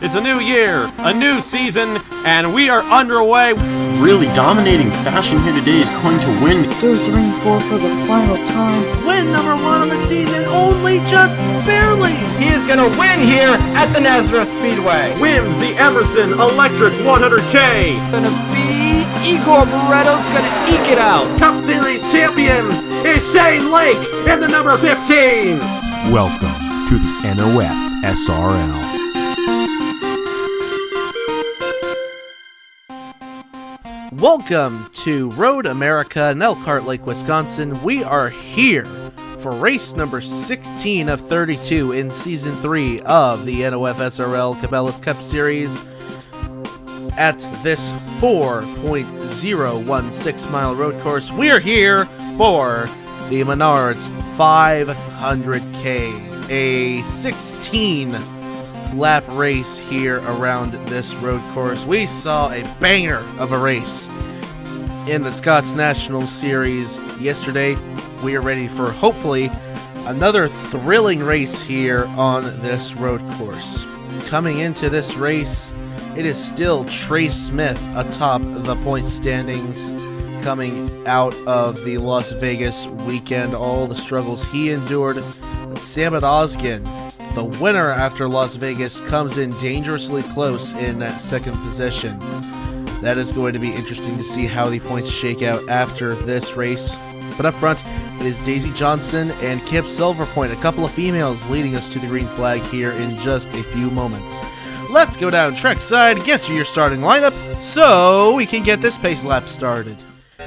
It's a new year, a new season, and we are underway. Really dominating fashion here today is going to win. 2, 3, 4 for the final time. Win number 1 of the season, only just barely. He is going to win here at the Nazareth Speedway. Wins the Emerson Electric 100K. Gonna be Igor Barretto's gonna eke it out. Cup Series champion is Shane Lake in the number 15. Welcome to the NOFSRL. Welcome to Road America in Elkhart Lake, Wisconsin. We are here for race number 16 of 32 in Season 3 of the NOFSRL Cabela's Cup Series at this 4.016 mile road course. We are here for the Menard's 500K, a 16 lap race here around this road course. We saw a banger of a race in the Scots National Series yesterday. We are ready for hopefully another thrilling race here on this road course. Coming into this race, it is still Trey Smith atop the point standings, coming out of the Las Vegas weekend, all the struggles he endured. Samit Ozgen, the winner after Las Vegas, comes in dangerously close in that second position. That is going to be interesting to see how the points shake out after this race. But up front, it is Daisy Johnson and Kip Silverpoint, a couple of females leading us to the green flag here in just a few moments. Let's go down trackside, get you your starting lineup, so we can get this pace lap started.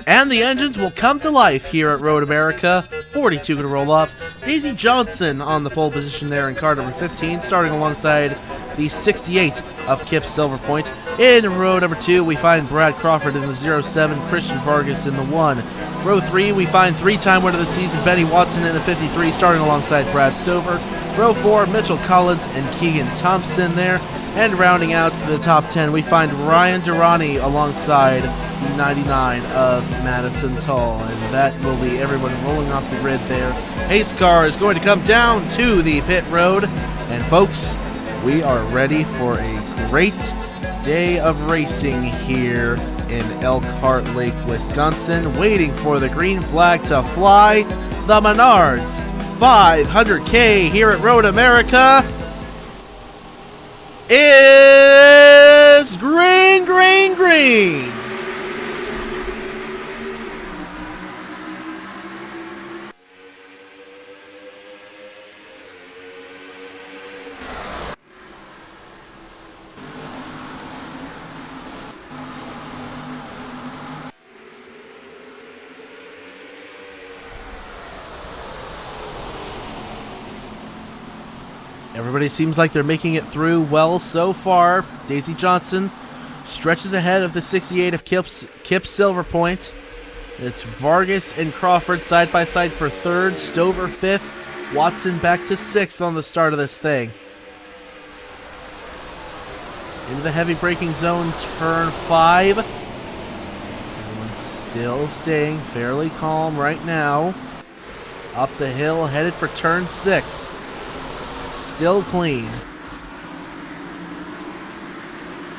And the engines will come to life here at Road America. 42 going to roll off. Daisy Johnson on the pole position there in car number 15, starting alongside the 68 of Kip Silverpoint. In row number 2, we find Brad Crawford in the 07, Christian Vargas in the 1. Row 3, we find three-time winner of the season, Benny Watson in the 53, starting alongside Brad Stover. Row 4, Mitchell Collins and Keegan Thompson there. And rounding out the top 10, we find Ryan Durrani alongside 99 of Madison Tall, and that will be everyone rolling off the grid there. Pace car is going to come down to the pit road, and folks, we are ready for a great day of racing here in Elkhart Lake, Wisconsin, waiting for the green flag to fly. The Menards 500K here at Road America is green, green, green. Everybody seems like they're making it through well so far. Daisy Johnson stretches ahead of the 68 of Kip Silverpoint. It's Vargas and Crawford side by side for third, Stover fifth, Watson back to sixth on the start of this thing. Into the heavy braking zone, turn 5. Everyone's still staying fairly calm right now. Up the hill, headed for turn 6. Still clean.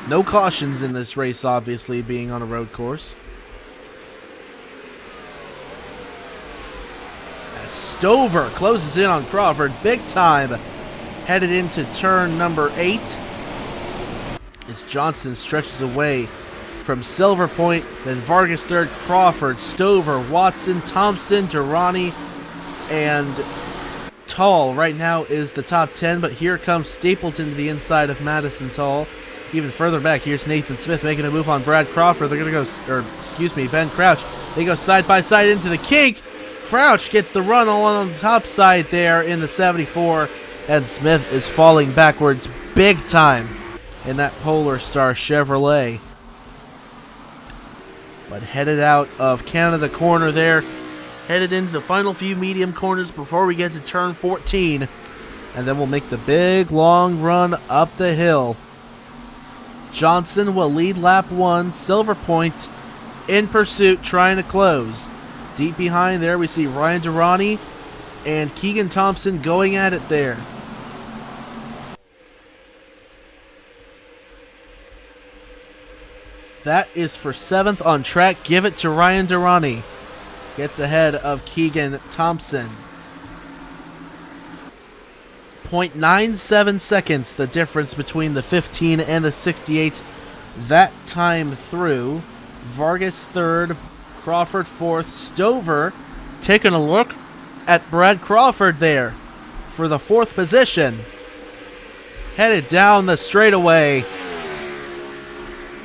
No cautions in this race, obviously, being on a road course. As Stover closes in on Crawford big time, headed into turn number 8. As Johnson stretches away from Silverpoint, then Vargas third, Crawford, Stover, Watson, Thompson, Durrani, and Tall right now is the top 10, but here comes Stapleton to the inside of Madison Tall. Even further back, here's Nathan Smith making a move on Brad Crawford. They're going to go, Ben Crouch. They go side by side into the kink. Crouch gets the run all on the top side there in the 74, and Smith is falling backwards big time in that Polar Star Chevrolet. But headed out of Canada corner there, headed into the final few medium corners before we get to turn 14, and then we'll make the big long run up the hill. Johnson will lead lap 1, Silverpoint in pursuit trying to close. Deep behind there we see Ryan Durrani and Keegan Thompson going at it there. That is for 7th on track. Give it to Ryan Durrani. Gets ahead of Keegan Thompson. 0.97 seconds, the difference between the 15 and the 68 that time through. Vargas 3rd, Crawford 4th. Stover taking a look at Brad Crawford there for the 4th position. Headed down the straightaway.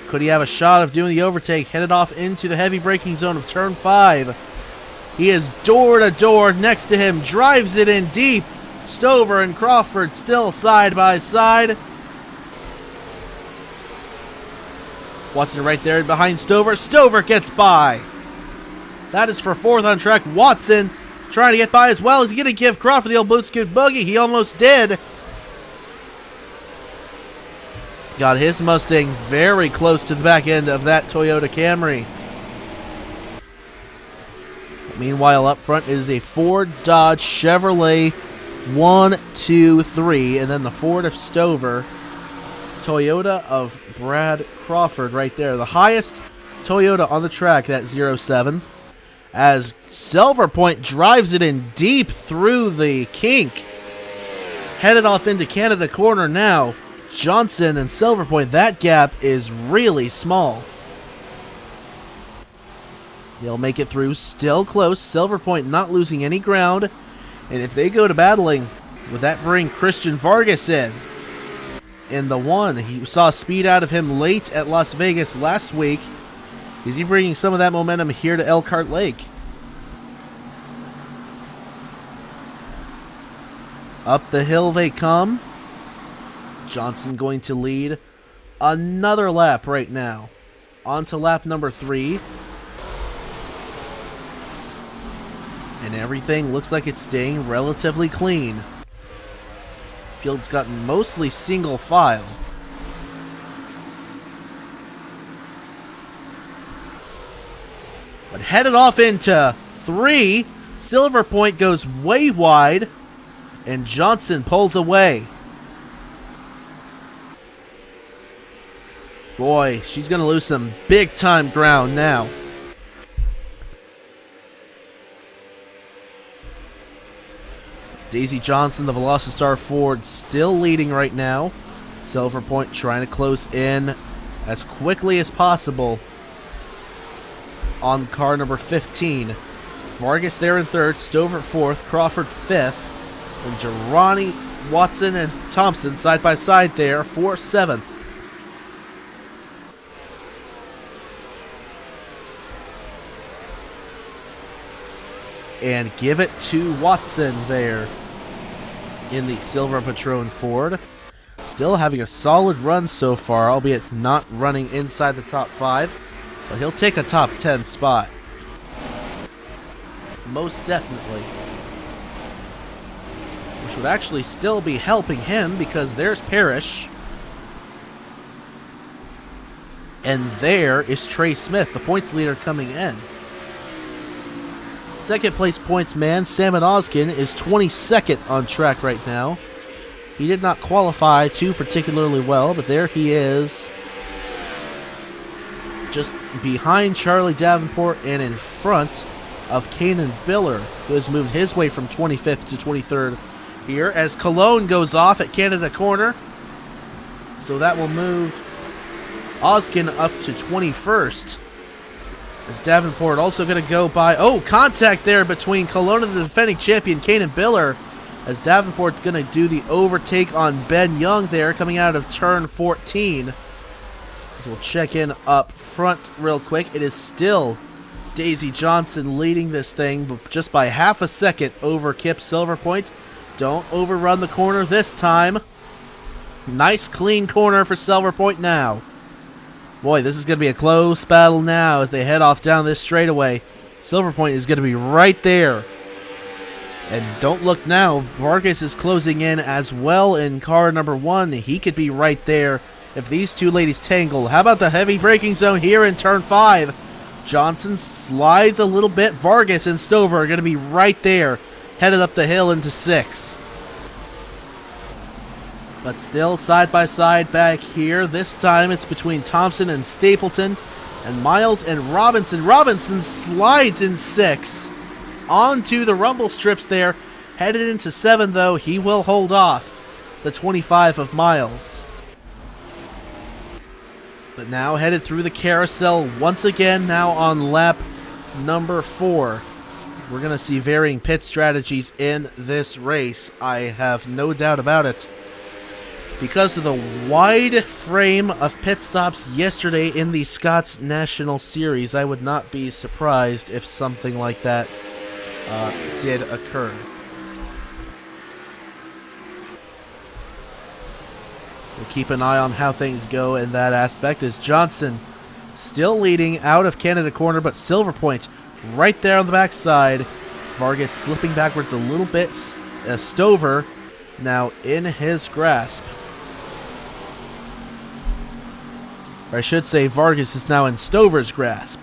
Could he have a shot of doing the overtake? Headed off into the heavy braking zone of turn 5. He is door to door next to him. Drives it in deep. Stover and Crawford still side by side. Watson right there behind Stover. Stover gets by. That is for 4th on track. Watson trying to get by as well. Is he going to give Crawford the old boot scoot boogie? He almost did. Got his Mustang very close to the back end of that Toyota Camry. Meanwhile, up front is a Ford, Dodge, Chevrolet 1, 2, 3, and then the Ford of Stover. Toyota of Brad Crawford right there. The highest Toyota on the track, that 07. As Silver Point drives it in deep through the kink. Headed off into Canada corner now. Johnson and Silver Point, that gap is really small. They'll make it through, still close. Silver Point not losing any ground. And if they go to battling, would that bring Christian Vargas in the 1? He saw speed out of him late at Las Vegas last week. Is he bringing some of that momentum here to Elkhart Lake? Up the hill they come. Johnson going to lead another lap right now. On to lap number 3. And everything looks like it's staying relatively clean. Field's gotten mostly single file. But headed off into 3. Silver Point goes way wide. And Johnson pulls away. Boy, she's going to lose some big-time ground now. Daisy Johnson, the Velocity Ford, still leading right now. Silver Point trying to close in as quickly as possible on car number 15. Vargas there in 3rd, Stover 4th, Crawford 5th, and Durrani, Watson, and Thompson side by side there for 7th. And give it to Watson there in the Silver Patron Ford. Still having a solid run so far, albeit not running inside the top 5. But he'll take a top 10 spot. Most definitely. Which would actually still be helping him because there's Parrish. And there is Trey Smith, the points leader, coming in. Second place points man, Salmon Oskin, is 22nd on track right now. He did not qualify too particularly well, but there he is. Just behind Charlie Davenport and in front of Kanan Biller, who has moved his way from 25th to 23rd here as Cologne goes off at Canada corner. So that will move Oskin up to 21st. As Davenport also going to go by... Oh, contact there between Cologne and the defending champion, Kanan Biller. As Davenport's going to do the overtake on Ben Young there, coming out of turn 14. So we'll check in up front real quick. It is still Daisy Johnson leading this thing, but just by half a second over Kip Silverpoint. Don't overrun the corner this time. Nice clean corner for Silverpoint now. Boy, this is going to be a close battle now as they head off down this straightaway. Silverpoint is going to be right there. And don't look now, Vargas is closing in as well in car number 1. He could be right there if these two ladies tangle. How about the heavy braking zone here in turn 5? Johnson slides a little bit. Vargas and Stover are going to be right there, headed up the hill into 6. But still side by side back here. This time it's between Thompson and Stapleton, and Miles and Robinson. Robinson slides in 6 onto the rumble strips there. Headed into 7 though, he will hold off the 25 of Miles. But now headed through the carousel once again, now on lap number 4. We're going to see varying pit strategies in this race. I have no doubt about it. Because of the wide frame of pit stops yesterday in the Scots National Series, I would not be surprised if something like that did occur. We'll keep an eye on how things go in that aspect, as Johnson still leading out of Canada corner, but Silver Point right there on the backside. Vargas slipping backwards a little bit. Stover now in his grasp. Or I should say Vargas is now in Stover's grasp.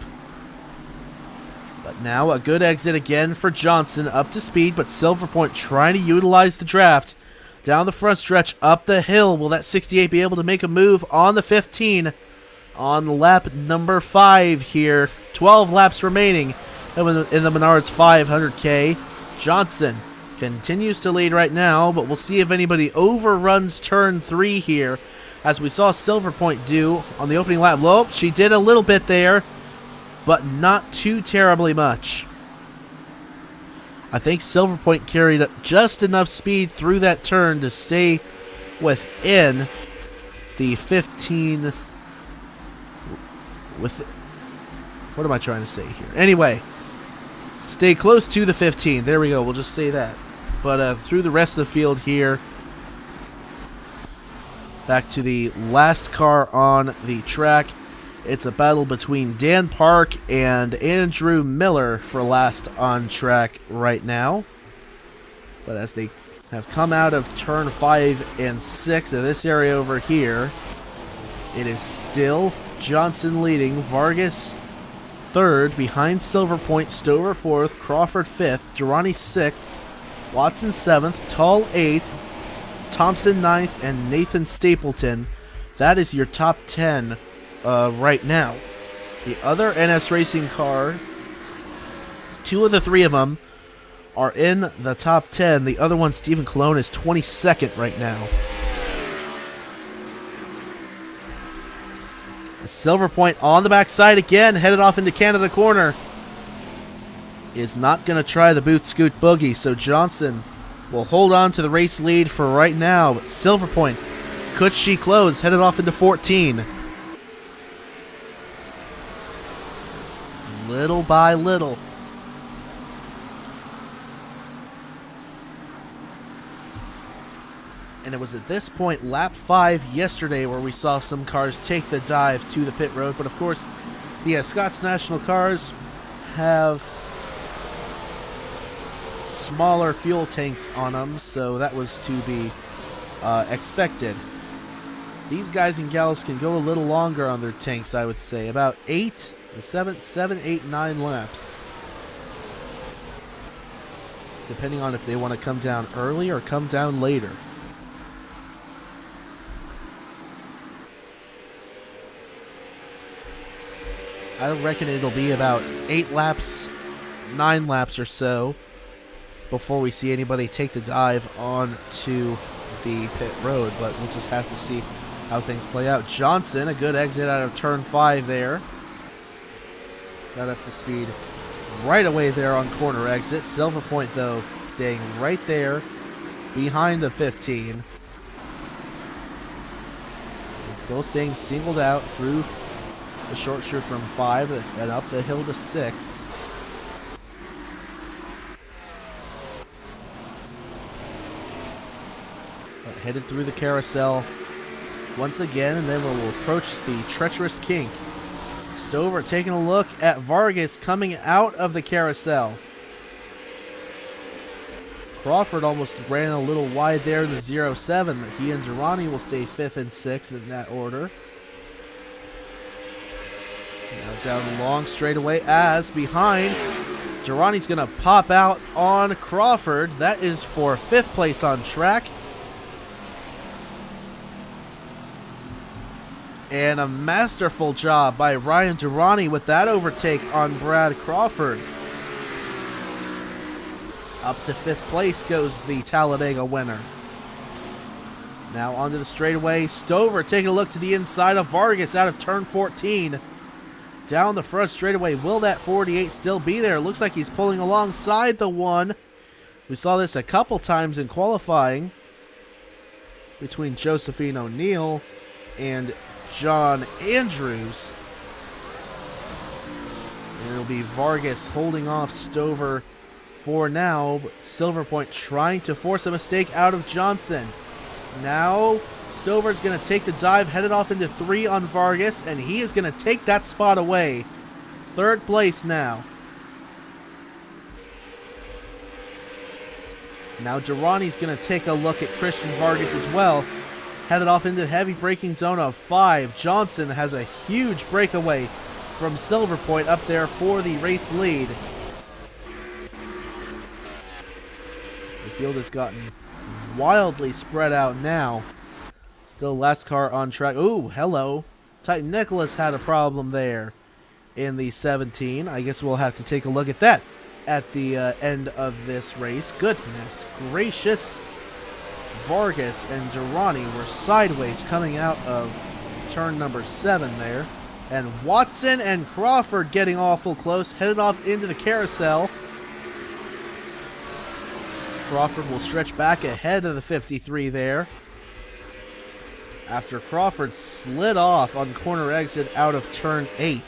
But now a good exit again for Johnson, up to speed, but Silver Point trying to utilize the draft. Down the front stretch, up the hill. Will that 68 be able to make a move on the 15 on lap number 5 here? 12 laps remaining in the Menards 500K. Johnson continues to lead right now, but we'll see if anybody overruns turn 3 here, as we saw Silver Point do on the opening lap. Well, she did a little bit there, but not too terribly much. I think Silver Point carried up just enough speed through that turn to stay within the 15. What am I trying to say here? Anyway, stay close to the 15. There we go. We'll just say that. But through the rest of the field here, back to the last car on the track. It's a battle between Dan Park and Andrew Miller for last on track right now. But as they have come out of turn 5 and 6 of this area over here, it is still Johnson leading, Vargas 3rd, behind Silver Point, Stover 4th, Crawford 5th, Durrani 6th, Watson 7th, Tull 8th, Thompson 9th, and Nathan Stapleton. That is your top 10 right now. The other NS Racing car, 2 of the 3 of them are in the top 10. The other one, Stephen Colon, is 22nd right now. Silver Point on the backside again, headed off into Canada corner. Is not going to try the boot scoot boogie, so Johnson will hold on to the race lead for right now. But Silver Point, could she close? Headed off into 14. Little by little. And it was at this point, lap 5 yesterday, where we saw some cars take the dive to the pit road. But of course, the Scots National cars have smaller fuel tanks on them, so that was to be expected. These guys and gals can go a little longer on their tanks, I would say. About 7, 8, 9 laps. Depending on if they want to come down early or come down later. I reckon it'll be about 8 laps, 9 laps or so before we see anybody take the dive onto the pit road, but we'll just have to see how things play out. Johnson, a good exit out of turn 5 there. Got up to speed right away there on corner exit. Silver Point, though, staying right there behind the 15. And still staying singled out through the short strip from 5 and up the hill to 6. But headed through the carousel once again, and then we'll approach the treacherous kink. Stover taking a look at Vargas coming out of the carousel. Crawford almost ran a little wide there in the 0-7, but he and Durrani will stay 5th and 6th in that order. Now down long straightaway, as behind, Durrani's going to pop out on Crawford. That is for 5th place on track. And a masterful job by Ryan Durrani with that overtake on Brad Crawford. Up to 5th place goes the Talladega winner. Now onto the straightaway. Stover taking a look to the inside of Vargas out of turn 14. Down the front straightaway. Will that 48 still be there? Looks like he's pulling alongside the one. We saw this a couple times in qualifying between Josephine O'Neill and John Andrews. And it'll be Vargas holding off Stover for now. But Silver Point trying to force a mistake out of Johnson. Now Stover's going to take the dive, headed off into 3 on Vargas, and he is going to take that spot away. 3rd place now. Now Durrani's going to take a look at Christian Vargas as well. Headed off into the heavy braking zone of 5. Johnson has a huge breakaway from Silver Point up there for the race lead. The field has gotten wildly spread out now. Still last car on track. Ooh, hello. Titan Nicholas had a problem there in the 17. I guess we'll have to take a look at that at the end of this race. Goodness gracious. Vargas and Durrani were sideways coming out of turn number 7 there. And Watson and Crawford getting awful close, headed off into the carousel. Crawford will stretch back ahead of the 53 there, after Crawford slid off on corner exit out of turn 8.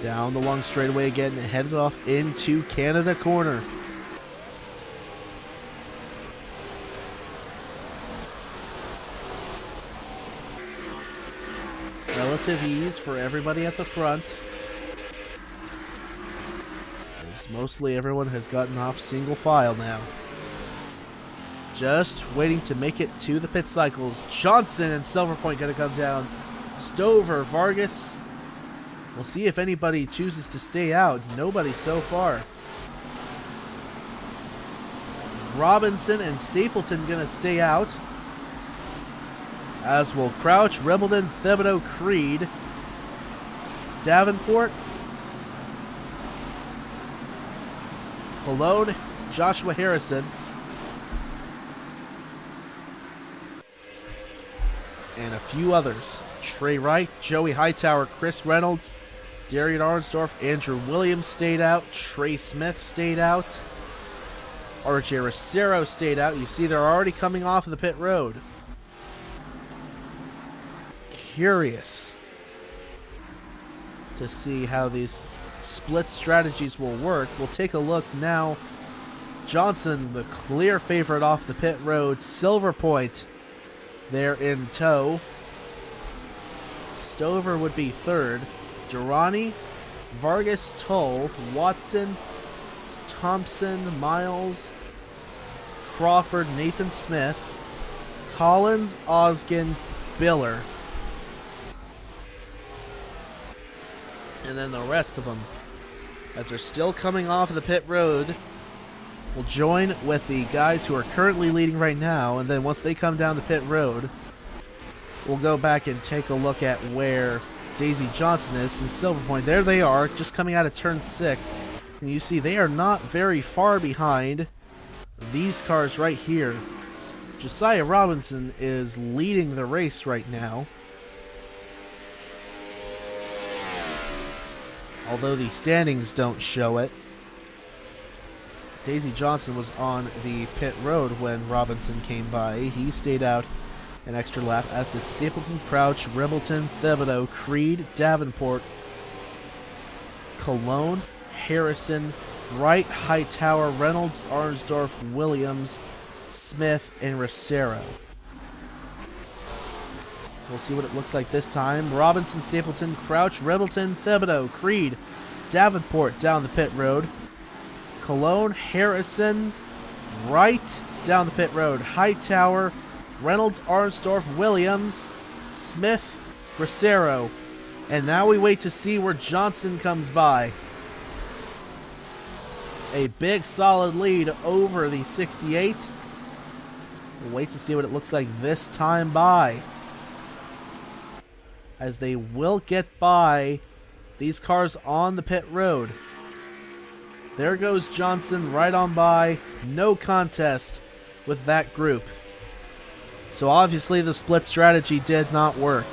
Down the long straightaway again, headed off into Canada corner. Relative ease for everybody at the front, as mostly everyone has gotten off single file now. Just waiting to make it to the pit cycles. Johnson and Silver Point going to come down. Stover, Vargas. We'll see if anybody chooses to stay out. Nobody so far. Robinson and Stapleton going to stay out, as will Crouch, Rebelden, Thibodeau, Creed, Davenport, Cologne, Joshua Harrison, and a few others. Trey Wright, Joey Hightower, Chris Reynolds, Darian Arnsdorf, Andrew Williams stayed out, Trey Smith stayed out, RJ Rosero stayed out. You see they're already coming off of the pit road. Curious to see how these split strategies will work. We'll take a look now. Johnson, the clear favorite off the pit road. Silver Point there in tow. Stover would be 3rd. Durrani, Vargas, Toll, Watson, Thompson, Miles, Crawford, Nathan Smith, Collins, Oskin, Biller. And then the rest of them, as they're still coming off of the pit road, will join with the guys who are currently leading right now. And then once they come down the pit road, we'll go back and take a look at where Daisy Johnson is in Silver Point. There they are, just coming out of turn 6. And you see they are not very far behind these cars right here. Josiah Robinson is leading the race right now, although the standings don't show it. Daisy Johnson was on the pit road when Robinson came by. He stayed out an extra lap, as did Stapleton, Crouch, Rebelton, Thibodeau, Creed, Davenport, Cologne, Harrison, Wright, Hightower, Reynolds, Arnsdorf, Williams, Smith, and Rosero. We'll see what it looks like this time. Robinson, Stapleton, Crouch, Rebelton, Thibodeau, Creed, Davenport down the pit road. Cologne, Harrison, Wright down the pit road. Hightower, Reynolds, Arnsdorf, Williams, Smith, Rosero. And now we wait to see where Johnson comes by. A big solid lead over the 68. We'll wait to see what it looks like this time by. As they will get by these cars on the pit road. There goes Johnson right on by. No contest with that group. So obviously the split strategy did not work.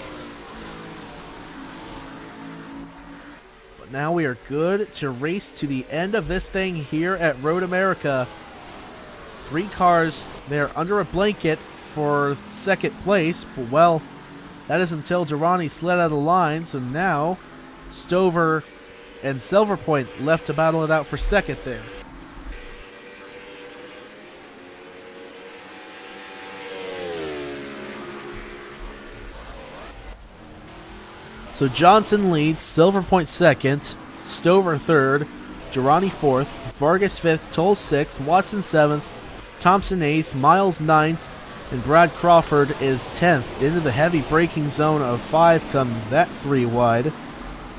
But now we are good to race to the end of this thing here at Road America. 3 cars, they're under a blanket for second place, but well, that is until Durrani slid out of the line, so now Stover and Silver Point left to battle it out for second there. So Johnson leads, Silver Point second, Stover third, Durrani fourth, Vargas fifth, Toll sixth, Watson seventh, Thompson eighth, Miles ninth, and Brad Crawford is 10th. Into the heavy braking zone of 5 come that 3 wide.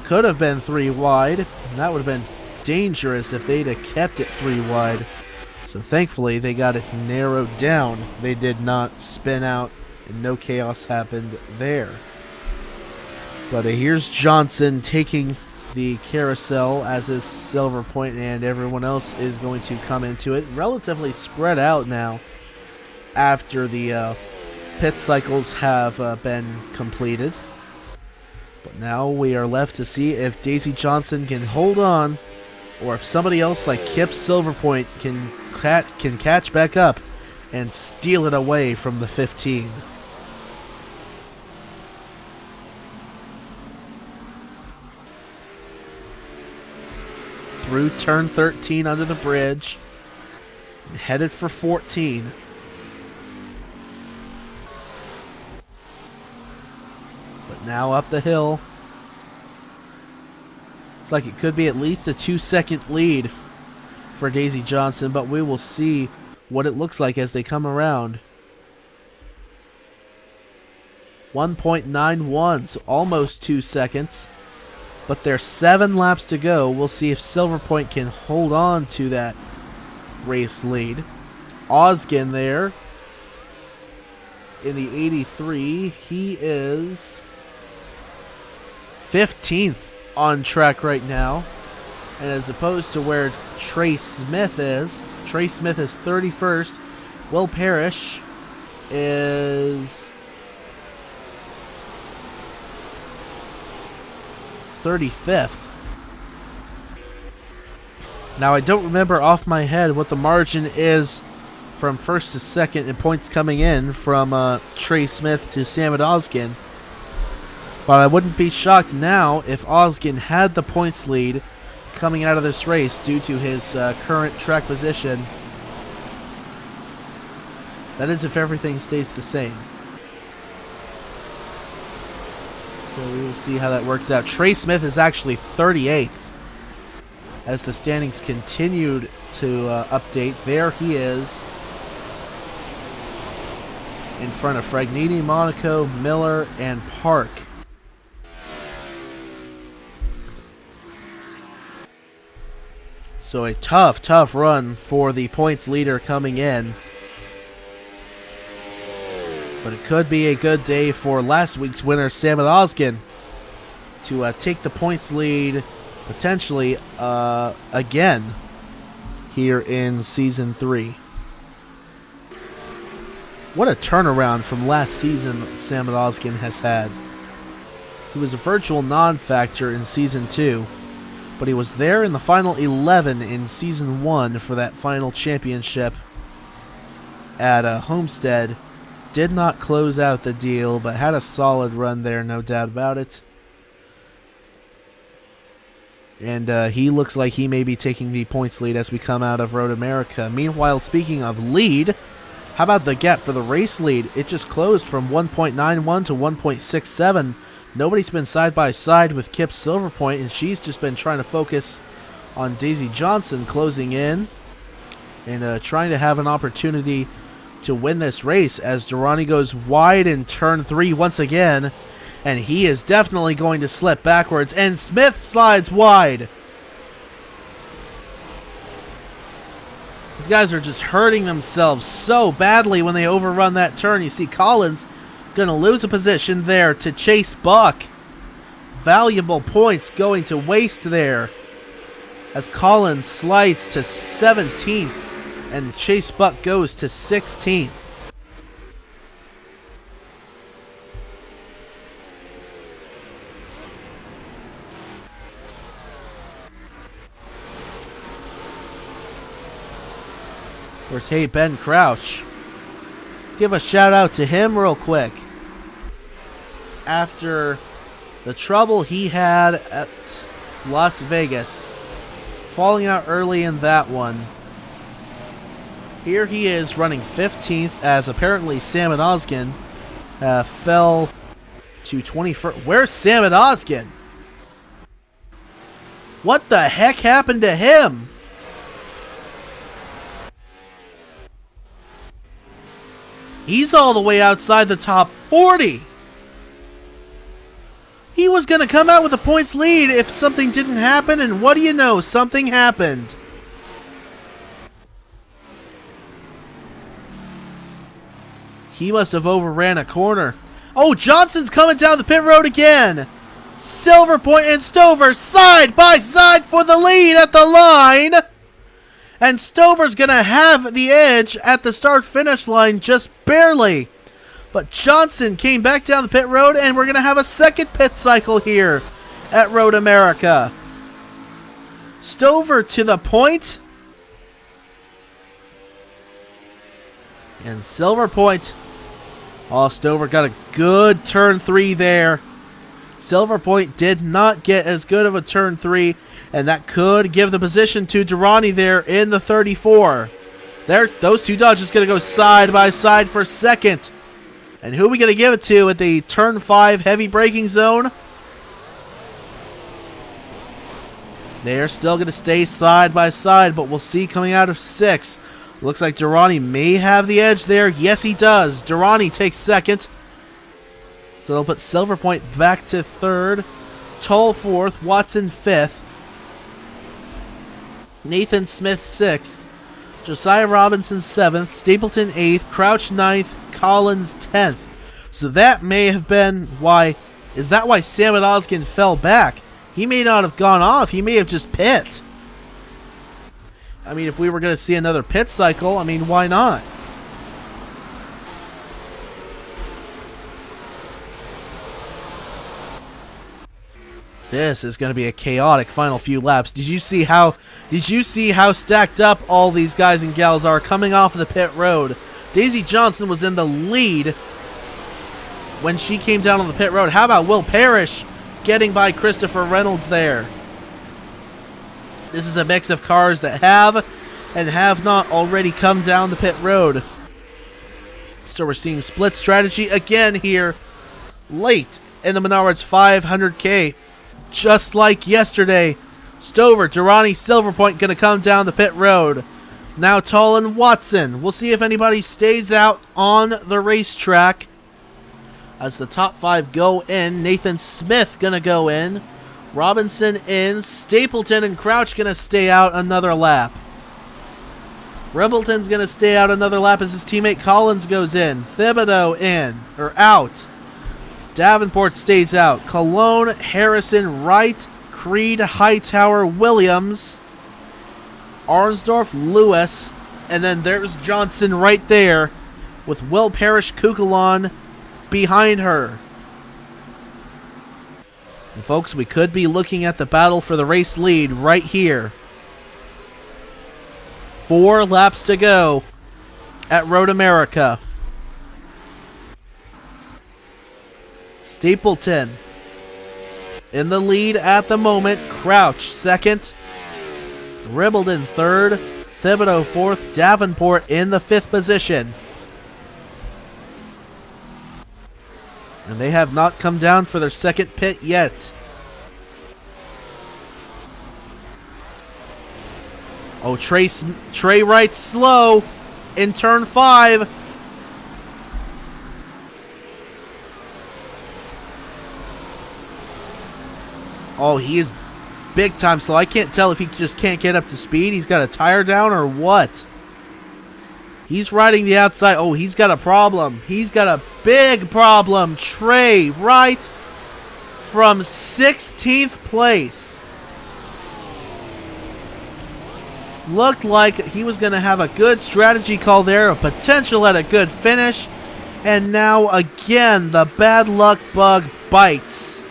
Could have been 3 wide, and that would have been dangerous if they'd have kept it 3 wide. So thankfully they got it narrowed down. They did not spin out, and no chaos happened there. But here's Johnson taking the carousel, as is Silver Point, and everyone else is going to come into it. Relatively spread out now after the pit cycles have been completed. But now we are left to see if Daisy Johnson can hold on, or if somebody else like Kip Silver Point can catch back up and steal it away from the 15. Through turn 13 under the bridge, and headed for 14. But now up the hill. It's like it could be at least a 2-second lead for Daisy Johnson, but we will see what it looks like as they come around. 1.91, so almost 2 seconds. But there's 7 laps to go. We'll see if Silver Point can hold on to that race lead. Osgen there in the 83. He is 15th on track right now. And as opposed to where Trey Smith is 31st. Will Parrish is 35th. Now I don't remember off my head what the margin is from first to second in points coming in from Trey Smith to Samad Osgen. But I wouldn't be shocked now if Osgen had the points lead coming out of this race due to his current track position. That is if everything stays the same. So we will see how that works out. Trey Smith is actually 38th as the standings continued to update. There he is in front of Fragnini, Monaco, Miller, and Park. So a tough run for the points leader coming in. But it could be a good day for last week's winner, Samad Osgen, to take the points lead potentially again here in Season 3. What a turnaround from last season Samad Osgen has had. He was a virtual non-factor in Season 2, but he was there in the final 11 in Season 1 for that final championship at Homestead. Did not close out the deal, but had a solid run there, no doubt about it. And he looks like he may be taking the points lead as we come out of Road America. Meanwhile, speaking of lead, how about the gap for the race lead? It just closed from 1.91 to 1.67. Nobody's been side by side with Kip Silver Point, and she's just been trying to focus on Daisy Johnson closing in and trying to have an opportunity to win this race as Durrani goes wide in turn 3 once again, and he is definitely going to slip backwards, and Smith slides wide. He's guys are just hurting themselves so badly when they overrun that turn. You see Collins gonna lose a position there to Chase Buck. Valuable points going to waste there as Collins slides to 17th and Chase Buck goes to 16th. Where's Ben Crouch? Let's give a shout out to him real quick. After the trouble he had at Las Vegas, falling out early in that one, here he is running 15th as apparently Sam and Oskin fell to 21st. Where's Sam and Oskin? What the heck happened to him? He's all the way outside the top 40. He was going to come out with a points lead if something didn't happen, and what do you know? Something happened. He must have overran a corner. Oh, Johnson's coming down the pit road again. Silver Point and Stover side by side for the lead at the line. And Stover's going to have the edge at the start-finish line just barely. But Johnson came back down the pit road, and we're going to have a second pit cycle here at Road America. Stover to the point. And Silver Point. Oh, Stover got a good turn 3 there. Silver Point did not get as good of a turn 3. And that could give the position to Durrani there in the 34. Those two Dodges going to go side by side for second. And who are we going to give it to at the turn 5 heavy braking zone? They are still going to stay side by side, but we'll see coming out of 6. Looks like Durrani may have the edge there. Yes, he does. Durrani takes second. So they'll put Silver Point back to 3rd. Toll 4th. Watson 5th. Nathan Smith 6th, Josiah Robinson 7th, Stapleton 8th, Crouch 9th, Collins 10th. So that may have been why. Is that why Sam and Oskin fell back? He may not have gone off. He may have just pit. I mean, if we were going to see another pit cycle, I mean, why not? This is going to be a chaotic final few laps. Did you see how stacked up all these guys and gals are coming off of the pit road? Daisy Johnson was in the lead when she came down on the pit road. How about Will Parrish getting by Christopher Reynolds there? This is a mix of cars that have and have not already come down the pit road. So we're seeing split strategy again here late in the Menards 500K. Just like yesterday, Stover, Durrani, Silver Point going to come down the pit road. Now Tall and Watson. We'll see if anybody stays out on the racetrack. As the top 5 go in, Nathan Smith going to go in. Robinson in. Stapleton and Crouch going to stay out another lap. Rebleton's going to stay out another lap as his teammate Collins goes in. Thibodeau in, or out. Davenport stays out. Cologne, Harrison, Wright, Creed, Hightower, Williams, Arnsdorf, Lewis, and then there's Johnson right there with Will Parrish, Kukulon behind her. And folks, we could be looking at the battle for the race lead right here. 4 laps to go at Road America. Stapleton in the lead at the moment. Crouch second. Ribbleton third. Thibodeau fourth. Davenport in the 5th position. And they have not come down for their second pit yet. Oh, Trey Wright slow in turn 5. Oh, he is big time slow. I can't tell if he just can't get up to speed. He's got a tire down or what. He's riding the outside. Oh, he's got a problem. He's got a big problem. Trey Wright from 16th place. Looked like he was going to have a good strategy call there, a potential at a good finish. And now again, the bad luck bug bites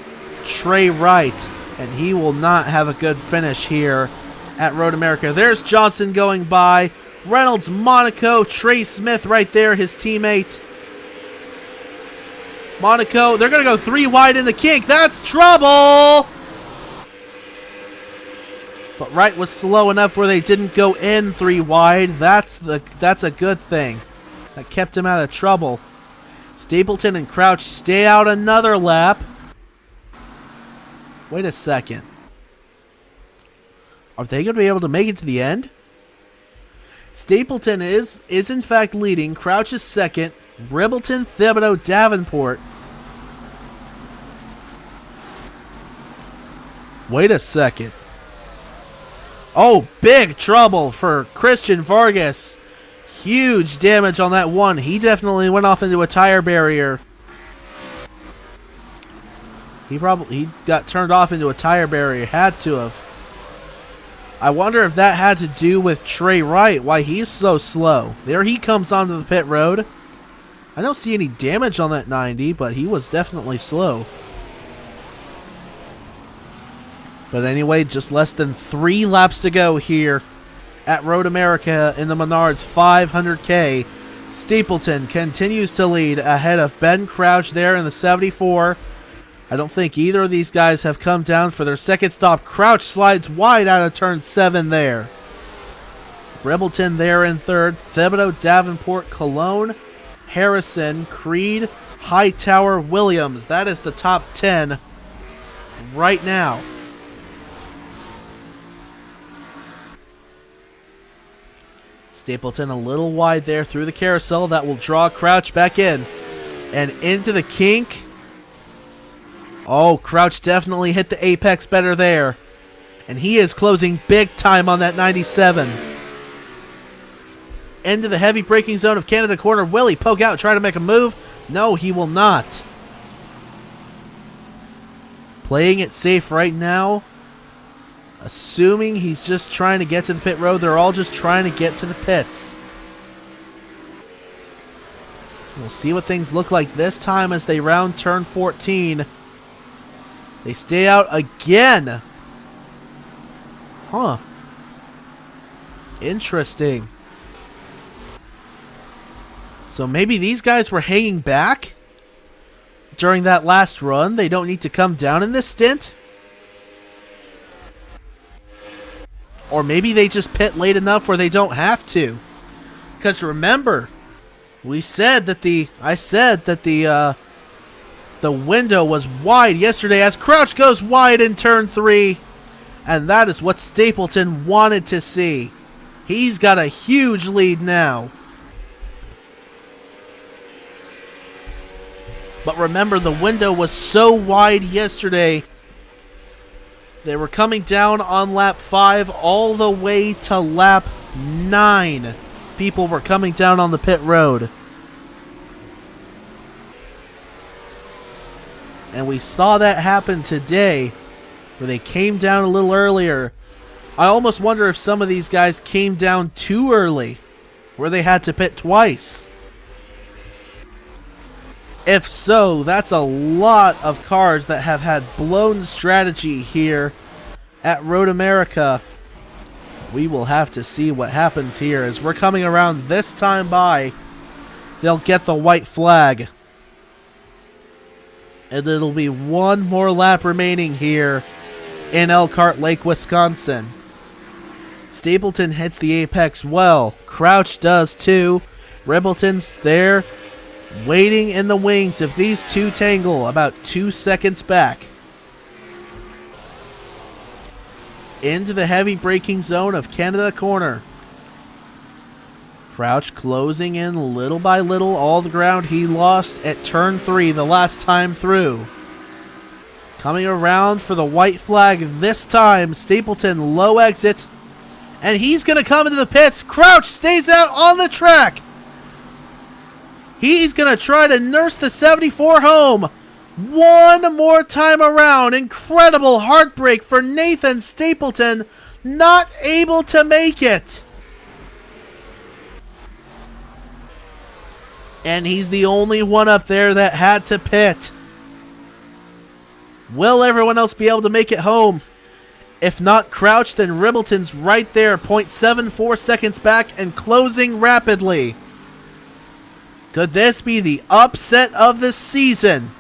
Trey Wright. And he will not have a good finish here at Road America. There's Johnson going by. Reynolds, Monaco, Trey Smith right there, his teammate. Monaco, they're going to go 3 wide in the kink. That's trouble! But Wright was slow enough where they didn't go in 3 wide. That's a good thing. That kept him out of trouble. Stapleton and Crouch stay out another lap. Wait a second. Are they going to be able to make it to the end? Stapleton is in fact leading. Crouch is second. Ribbleton, Thibodeau, Davenport. Wait a second. Oh, big trouble for Christian Vargas. Huge damage on that one. He definitely went off into a tire barrier. He got turned off into a tire barrier. Had to have. I wonder if that had to do with Trey Wright, why he's so slow. There he comes onto the pit road. I don't see any damage on that 90, but he was definitely slow. But anyway, just less than 3 laps to go here at Road America in the Menards 500K. Stapleton continues to lead ahead of Ben Crouch there in the 74. I don't think either of these guys have come down for their second stop. Crouch slides wide out of turn 7 there. Ribbleton there in third. Thibodeau, Davenport, Cologne, Harrison, Creed, Hightower, Williams. That is the top 10 right now. Stapleton a little wide there through the carousel. That will draw Crouch back in. And into the kink. Oh, Crouch definitely hit the apex better there. And he is closing big time on that 97. Into the heavy braking zone of Canada corner. Will he poke out, try to make a move? No, he will not. Playing it safe right now. Assuming he's just trying to get to the pit road. They're all just trying to get to the pits. We'll see what things look like this time as they round turn 14. They stay out again. Huh. Interesting. So maybe these guys were hanging back during that last run. They don't need to come down in this stint. Or maybe they just pit late enough where they don't have to. Because remember, I said that the window was wide yesterday as Crouch goes wide in turn 3. And that is what Stapleton wanted to see. He's got a huge lead now. But remember, the window was so wide yesterday. They were coming down on lap 5 all the way to lap 9. People were coming down on the pit road. And we saw that happen today, where they came down a little earlier. I almost wonder if some of these guys came down too early, where they had to pit twice. If so, that's a lot of cars that have had blown strategy here at Road America. We will have to see what happens here as we're coming around this time by. They'll get the white flag. And it'll be one more lap remaining here in Elkhart Lake, Wisconsin. Stapleton hits the apex well. Crouch does too. Ribbleton's there, waiting in the wings if these two tangle, about 2 seconds back. Into the heavy braking zone of Canada corner. Crouch closing in little by little all the ground he lost at turn 3 the last time through. Coming around for the white flag this time. Stapleton low exit. And he's going to come into the pits. Crouch stays out on the track. He's going to try to nurse the 74 home. One more time around. Incredible heartbreak for Nathan Stapleton. Not able to make it. And he's the only one up there that had to pit. Will everyone else be able to make it home? If not Crouch, then Ribbleton's right there, 0.74 seconds back and closing rapidly. Could this be the upset of the season?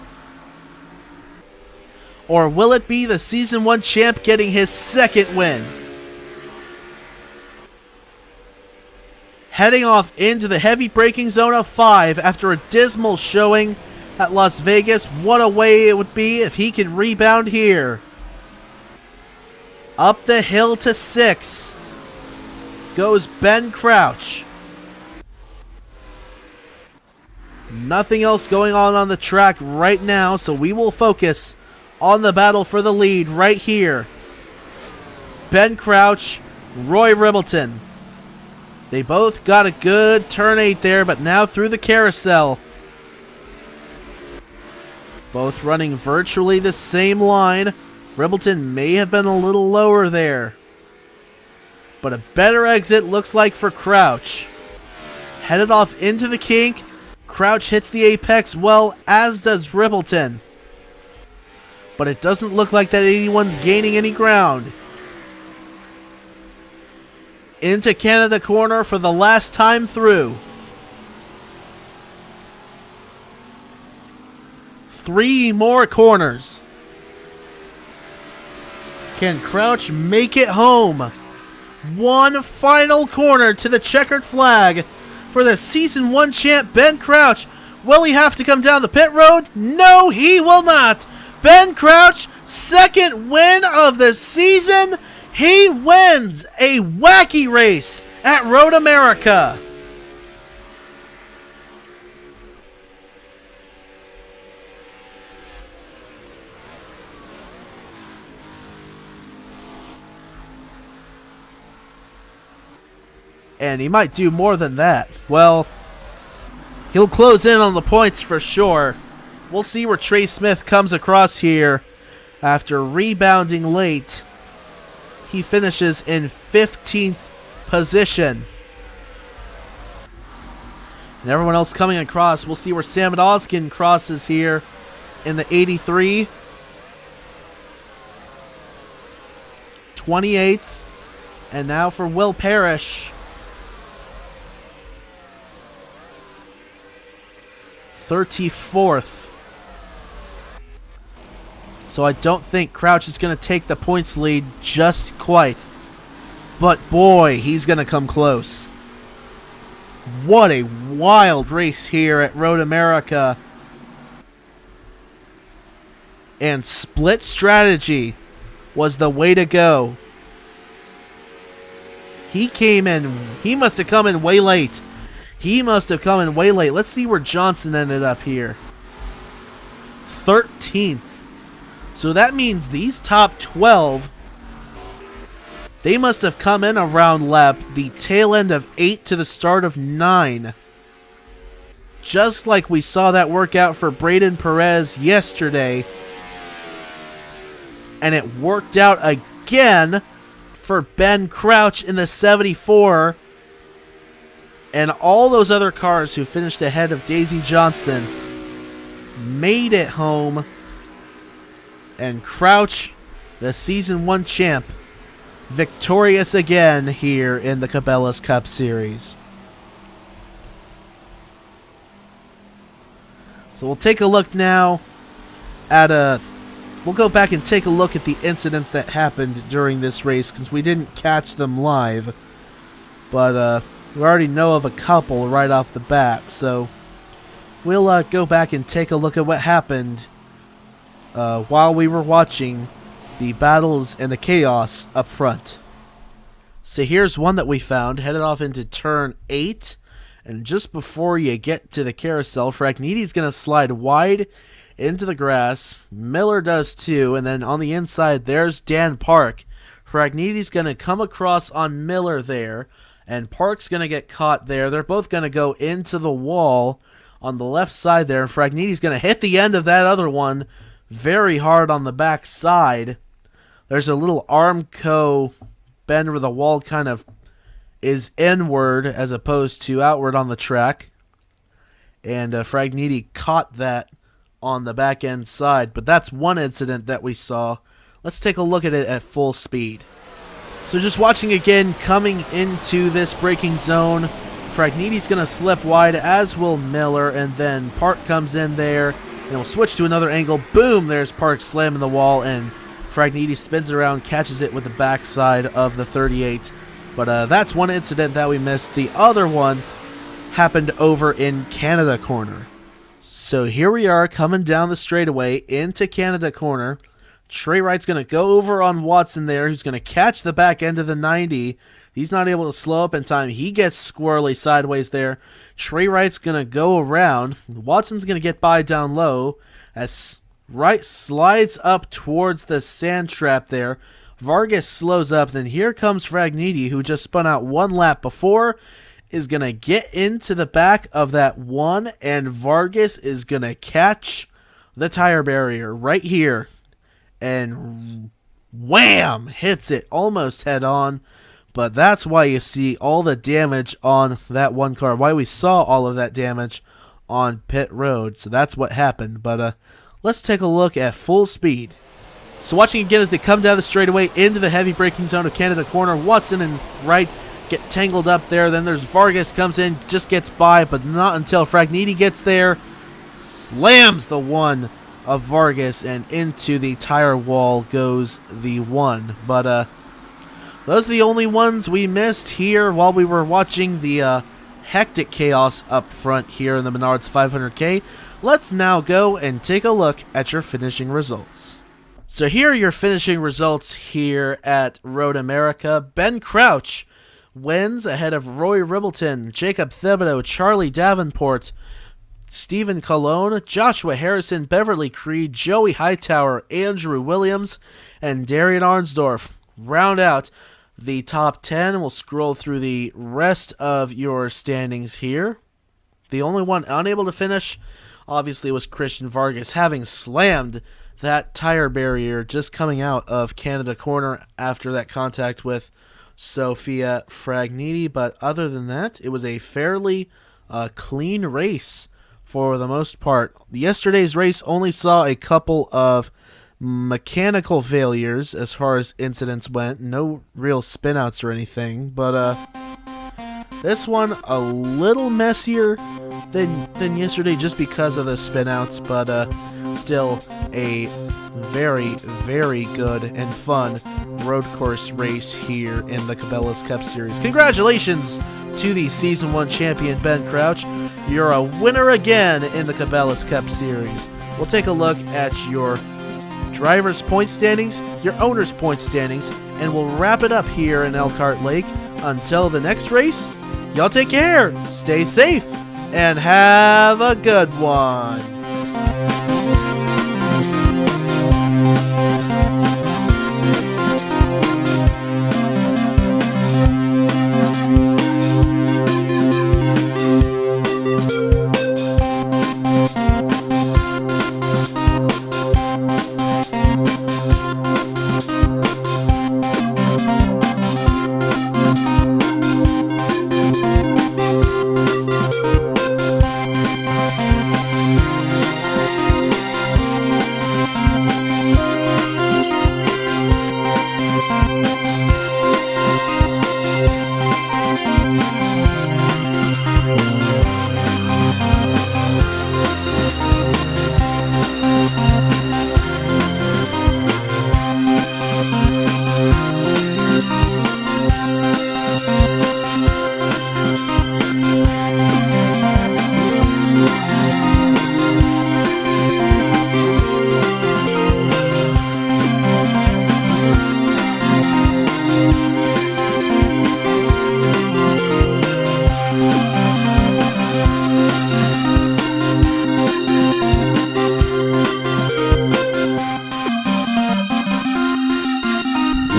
Or will it be the Season 1 champ getting his second win? Heading off into the heavy braking zone of 5 after a dismal showing at Las Vegas. What a way it would be if he could rebound here. Up the hill to 6 goes Ben Crouch. Nothing else going on the track right now, so we will focus on the battle for the lead right here. Ben Crouch, Roy Ribbleton. They both got a good turn 8 there, but now through the carousel. Both running virtually the same line. Ribbleton may have been a little lower there. But a better exit looks like for Crouch. Headed off into the kink. Crouch hits the apex well, as does Ribbleton. But it doesn't look like that anyone's gaining any ground. Into Canada corner for the last time through. 3 more corners. Can Crouch make it home? One final corner to the checkered flag for the Season 1 champ Ben Crouch. Will he have to come down the pit road? No, he will not. Ben Crouch, second win of the season. He wins a wacky race at Road America. And he might do more than that. Well, he'll close in on the points for sure. We'll see where Trey Smith comes across here after rebounding late. He finishes in 15th position. And everyone else coming across, we'll see where Sam Oskin crosses here in the 83. 28th. And now for Will Parrish. 34th. So I don't think Crouch is going to take the points lead just quite. But boy, he's going to come close. What a wild race here at Road America. And split strategy was the way to go. He came in, he must have come in way late. Let's see where Johnson ended up here. 13th. So that means these top 12, they must have come in around the tail end of 8 to the start of 9. Just like we saw that work out for Braden Perez yesterday. And it worked out again for Ben Crouch in the 74. And all those other cars who finished ahead of Daisy Johnson made it home. And Crouch, the Season 1 champ, victorious again here in the Cabela's Cup Series. So we'll take a look now at we'll go back and take a look at the incidents that happened during this race, because we didn't catch them live. But we already know of a couple right off the bat, so we'll go back and take a look at what happened while we were watching the battles and the chaos up front. So here's one that we found, headed off into turn 8. And just before you get to the carousel, Fragniti's going to slide wide into the grass. Miller does too. And then on the inside, there's Dan Park. Fragniti's going to come across on Miller there. And Park's going to get caught there. They're both going to go into the wall on the left side there. And Fragniti's going to hit the end of that other one very hard on the back side. There's a little Armco bend where the wall kind of is inward as opposed to outward on the track. And Fragniti caught that on the back end side. But that's one incident that we saw. Let's take a look at it at full speed. So just watching again, coming into this braking zone, Fragniti's going to slip wide, as will Miller, and then Park comes in there, and we'll switch to another angle. Boom, there's Park slamming the wall, and Fragniti spins around, catches it with the backside of the 38. But that's one incident that we missed. The other one happened over in Canada Corner. So here we are coming down the straightaway into Canada Corner. Trey Wright's going to go over on Watson there, who's going to catch the back end of the 90. He's not able to slow up in time. He gets squirrely sideways there. Trey Wright's going to go around. Watson's going to get by down low as Wright slides up towards the sand trap there. Vargas slows up. Then here comes Fragniti, who just spun out one lap before, is going to get into the back of that one, and Vargas is going to catch the tire barrier right here. And wham! Hits it almost head on. But that's why you see all the damage on that one car. Why we saw all of that damage on pit road. So that's what happened. But let's take a look at full speed. So watching again as they come down the straightaway into the heavy braking zone of Canada Corner. Watson and Wright get tangled up there. Then there's Vargas comes in, just gets by, but not until Fragniti gets there. Slams the one of Vargas, and into the tire wall goes the one. But those are the only ones we missed here while we were watching the hectic chaos up front here in the Menards 500K. Let's now go and take a look at your finishing results. So here are your finishing results here at Road America. Ben Crouch wins ahead of Roy Ribbleton, Jacob Thibodeau, Charlie Davenport, Stephen Colon, Joshua Harrison, Beverly Creed, Joey Hightower, Andrew Williams, and Darian Arnsdorf. Round out the top 10. We'll scroll through the rest of your standings here. The only one unable to finish, obviously, was Christian Vargas, having slammed that tire barrier just coming out of Canada Corner after that contact with Sophia Fragniti. But other than that, it was a fairly clean race for the most part. Yesterday's race only saw a couple of mechanical failures as far as incidents went. No real spinouts or anything, but this one a little messier than yesterday just because of the spinouts, but still a very, very good and fun road course race here in the Cabela's Cup Series. Congratulations to the Season 1 champion, Ben Crouch. You're a winner again in the Cabela's Cup Series. We'll take a look at your driver's point standings, your owner's point standings, and we'll wrap it up here in Elkhart Lake. Until the next race, y'all take care, stay safe, and have a good one.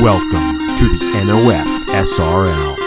Welcome to the NOFSRL.